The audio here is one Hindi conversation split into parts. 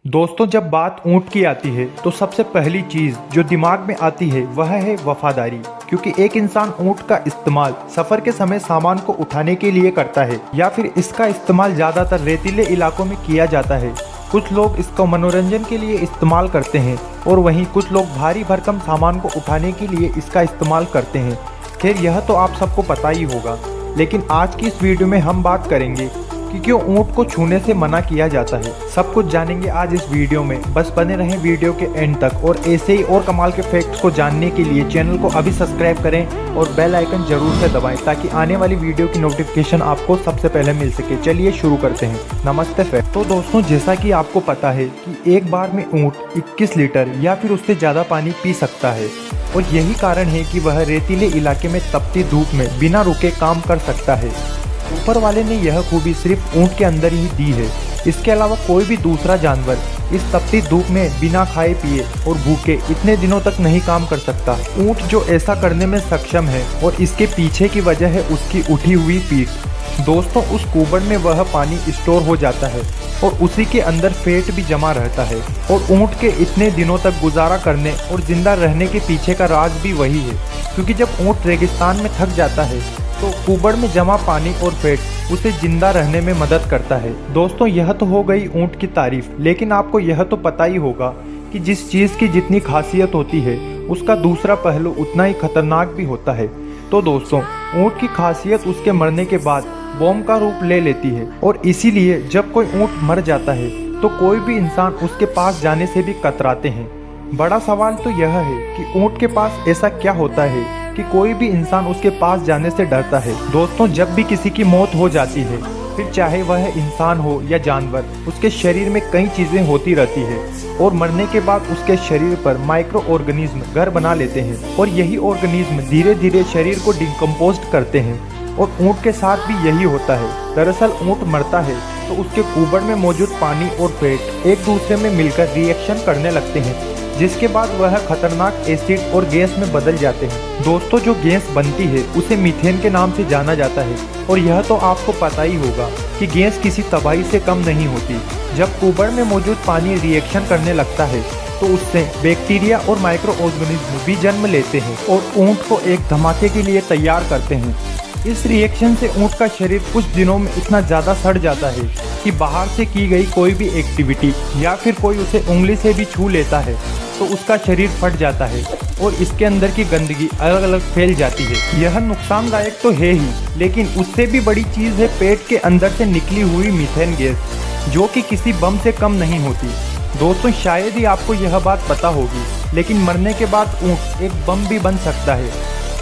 दोस्तों, जब बात ऊँट की आती है तो सबसे पहली चीज जो दिमाग में आती है वह है वफादारी। क्योंकि एक इंसान ऊँट का इस्तेमाल सफर के समय सामान को उठाने के लिए करता है या फिर इसका इस्तेमाल ज्यादातर रेतीले इलाकों में किया जाता है। कुछ लोग इसको मनोरंजन के लिए इस्तेमाल करते हैं और वहीं कुछ लोग भारी भरकम सामान को उठाने के लिए इसका इस्तेमाल करते हैं। खैर, यह तो आप सबको पता ही होगा, लेकिन आज की इस वीडियो में हम बात करेंगे कि क्यों ऊँट को छूने से मना किया जाता है। सब कुछ जानेंगे आज इस वीडियो में। बस बने रहें वीडियो के एंड तक और ऐसे ही और कमाल के फैक्ट्स को जानने के लिए चैनल को अभी सब्सक्राइब करें और बेल आइकन जरूर से दबाएं ताकि आने वाली वीडियो की नोटिफिकेशन आपको सबसे पहले मिल सके। चलिए शुरू करते हैं। नमस्ते फैक्ट। तो दोस्तों, जैसा कि आपको पता है कि एक बार में ऊँट 21 लीटर या फिर उससे ज़्यादा पानी पी सकता है और यही कारण है कि वह रेतीले इलाके में तपती धूप में बिना रुके काम कर सकता है। ऊपर वाले ने यह खूबी सिर्फ ऊँट के अंदर ही दी है। इसके अलावा कोई भी दूसरा जानवर इस तपती धूप में बिना खाए पिए और भूखे इतने दिनों तक नहीं काम कर सकता। ऊँट जो ऐसा करने में सक्षम है और इसके पीछे की वजह है उसकी उठी हुई पीठ। दोस्तों, उस कुबड़ में वह पानी स्टोर हो जाता है और उसी के अंदर फैट भी जमा रहता है। और ऊँट के इतने दिनों तक गुजारा करने और जिंदा रहने के पीछे का राज भी वही है। क्योंकि जब ऊँट रेगिस्तान में थक जाता है तो कुबड़ में जमा पानी और फैट उसे जिंदा रहने में मदद करता है। दोस्तों, यह तो हो गई ऊँट की तारीफ, लेकिन आपको यह तो पता ही होगा कि जिस चीज़ की जितनी खासियत होती है उसका दूसरा पहलू उतना ही खतरनाक भी होता है। तो दोस्तों, ऊँट की खासियत उसके मरने के बाद बॉम्ब का रूप ले लेती है और इसीलिए जब कोई ऊँट मर जाता है तो कोई भी इंसान उसके पास जाने से भी कतराते हैं। बड़ा सवाल तो यह है कि ऊँट के पास ऐसा क्या होता है कि कोई भी इंसान उसके पास जाने से डरता है। दोस्तों, जब भी किसी की मौत हो जाती है, फिर चाहे वह इंसान हो या जानवर, उसके शरीर में कई चीजें होती रहती है और मरने के बाद उसके शरीर पर माइक्रो ऑर्गेनिज्म घर बना लेते हैं और यही ऑर्गेनिज्म धीरे धीरे शरीर को डिकम्पोस्ट करते हैं। और ऊँट के साथ भी यही होता है। दरअसल ऊँट मरता है तो उसके कुबड़ में मौजूद पानी और फैट एक दूसरे में मिलकर रिएक्शन करने लगते हैं, जिसके बाद वह खतरनाक एसिड और गैस में बदल जाते हैं। दोस्तों, जो गैस बनती है उसे मीथेन के नाम से जाना जाता है और यह तो आपको पता ही होगा कि गैस किसी तबाही से कम नहीं होती। जब कुबड़ में मौजूद पानी रिएक्शन करने लगता है तो उससे बैक्टीरिया और माइक्रो ऑर्गेनिज्म भी जन्म लेते हैं और ऊँट को एक धमाके के लिए तैयार करते हैं। इस रिएक्शन से ऊँट का शरीर कुछ दिनों में इतना ज़्यादा सड़ जाता है कि बाहर से की गई कोई भी एक्टिविटी या फिर कोई उसे उंगली से भी छू लेता है तो उसका शरीर फट जाता है और इसके अंदर की गंदगी अलग अलग फैल जाती है। यह नुकसानदायक तो है ही, लेकिन उससे भी बड़ी चीज़ है पेट के अंदर से निकली हुई मीथेन गैस, जो कि किसी बम से कम नहीं होती। दोस्तों, शायद ही आपको यह बात पता होगी, लेकिन मरने के बाद ऊँट एक बम भी बन सकता है।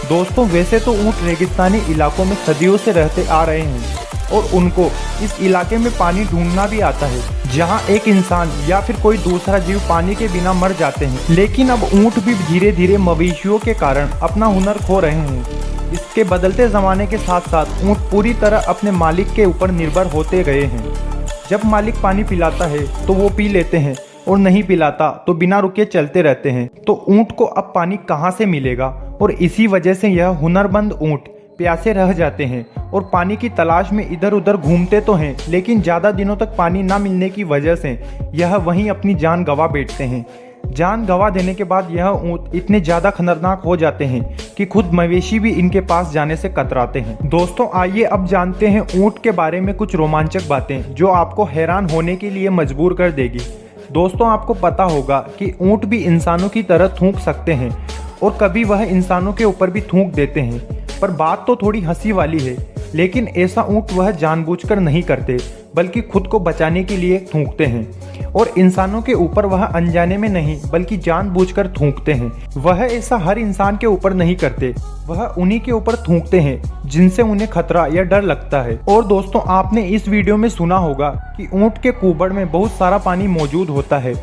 दोस्तों, वैसे तो ऊँट रेगिस्तानी इलाकों में सदियों से रहते आ रहे हैं और उनको इस इलाके में पानी ढूंढना भी आता है जहां एक इंसान या फिर कोई दूसरा जीव पानी के बिना मर जाते हैं। लेकिन अब ऊँट भी धीरे धीरे मवेशियों के कारण अपना हुनर खो रहे हैं। इसके बदलते ज़माने के साथ साथ ऊँट पूरी तरह अपने मालिक के ऊपर निर्भर होते गए हैं। जब मालिक पानी पिलाता है तो वो पी लेते हैं और नहीं पिलाता तो बिना रुके चलते रहते हैं। तो ऊँट को अब पानी कहाँ से मिलेगा और इसी वजह से यह हुनरमंद ऊँट प्यासे रह जाते हैं और पानी की तलाश में इधर उधर घूमते तो हैं, लेकिन ज़्यादा दिनों तक पानी ना मिलने की वजह से यह वहीं अपनी जान गंवा बैठते हैं। जान गंवा देने के बाद यह ऊँट इतने ज़्यादा खतरनाक हो जाते हैं कि खुद मवेशी भी इनके पास जाने से कतराते हैं। दोस्तों, आइए अब जानते हैं ऊँट के बारे में कुछ रोमांचक बातें जो आपको हैरान होने के लिए मजबूर कर देगी। दोस्तों, आपको पता होगा कि ऊँट भी इंसानों की तरह थूक सकते हैं और कभी वह इंसानों के ऊपर भी थूक देते हैं। पर बात तो थोड़ी हंसी वाली है, लेकिन ऐसा ऊँट वह जानबूझकर नहीं करते बल्कि खुद को बचाने के लिए थूकते हैं और इंसानों के ऊपर वह अनजाने में नहीं बल्कि जानबूझकर थूकते हैं। वह ऐसा हर इंसान के ऊपर नहीं करते, वह उन्हीं के ऊपर थूकते हैं जिनसे उन्हें खतरा या डर लगता है। और दोस्तों, आपने इस वीडियो में सुना होगा कि ऊँट के कुबड़ में बहुत सारा पानी मौजूद होता है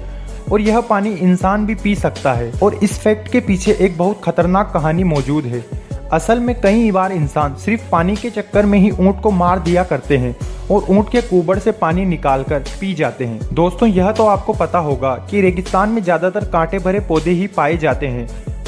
और यह पानी इंसान भी पी सकता है। और इस फैक्ट के पीछे एक बहुत खतरनाक कहानी मौजूद है। असल में कई बार इंसान सिर्फ पानी के चक्कर में ही ऊँट को मार दिया करते हैं और ऊँट के कुबड़ से पानी निकालकर पी जाते हैं। दोस्तों, यह तो आपको पता होगा कि रेगिस्तान में ज्यादातर कांटे भरे पौधे ही पाए जाते हैं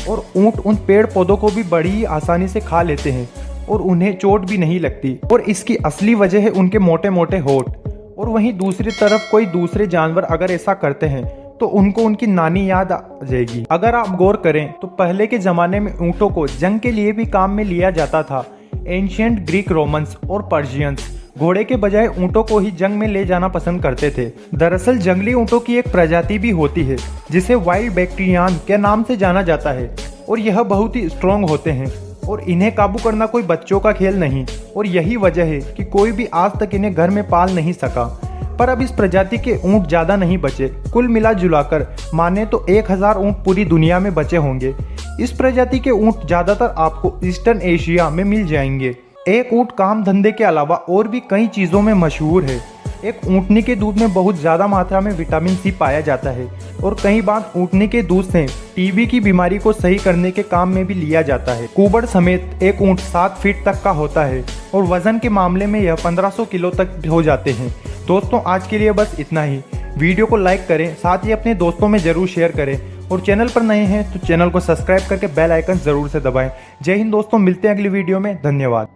और ऊँट उन पेड़ पौधों को भी बड़ी ही आसानी से खा लेते हैं और उन्हें चोट भी नहीं लगती। और इसकी असली वजह है उनके मोटे मोटे होंठ और वहीं दूसरी तरफ कोई दूसरे जानवर अगर ऐसा करते हैं तो उनको उनकी नानी याद आ जाएगी। अगर आप गौर करें तो पहले के जमाने में ऊँटों को जंग के लिए भी काम में लिया जाता था। एंशियंट ग्रीक, रोमन्स और पर्शियंस घोड़े के बजाय ऊँटों को ही जंग में ले जाना पसंद करते थे। दरअसल जंगली ऊँटों की एक प्रजाति भी होती है जिसे वाइल्ड बैक्ट्रियन के नाम से जाना जाता है और यह बहुत ही स्ट्रॉन्ग होते हैं और इन्हें काबू करना कोई बच्चों का खेल नहीं और यही वजह है कि कोई भी आज तक इन्हें घर में पाल नहीं सका। पर अब इस प्रजाति के ऊँट ज़्यादा नहीं बचे। कुल मिला जुलाकर माने तो 1000 ऊँट पूरी दुनिया में बचे होंगे। इस प्रजाति के ऊँट ज़्यादातर आपको ईस्टर्न एशिया में मिल जाएंगे। एक ऊँट काम धंधे के अलावा और भी कई चीज़ों में मशहूर है। एक ऊँटनी के दूध में बहुत ज़्यादा मात्रा में विटामिन सी पाया जाता है और कई बार ऊँटनी के दूध से टीबी की बीमारी को सही करने के काम में भी लिया जाता है। कुबड़ समेत एक ऊँट 7 फीट तक का होता है और वजन के मामले में यह 1500 किलो तक हो जाते हैं। दोस्तों आज के लिए बस इतना ही। वीडियो को लाइक करें, साथ ही अपने दोस्तों में ज़रूर शेयर करें और चैनल पर नए हैं तो चैनल को सब्सक्राइब करके बेल आइकन ज़रूर से दबाएं। जय हिंद दोस्तों, मिलते हैं अगली वीडियो में। धन्यवाद।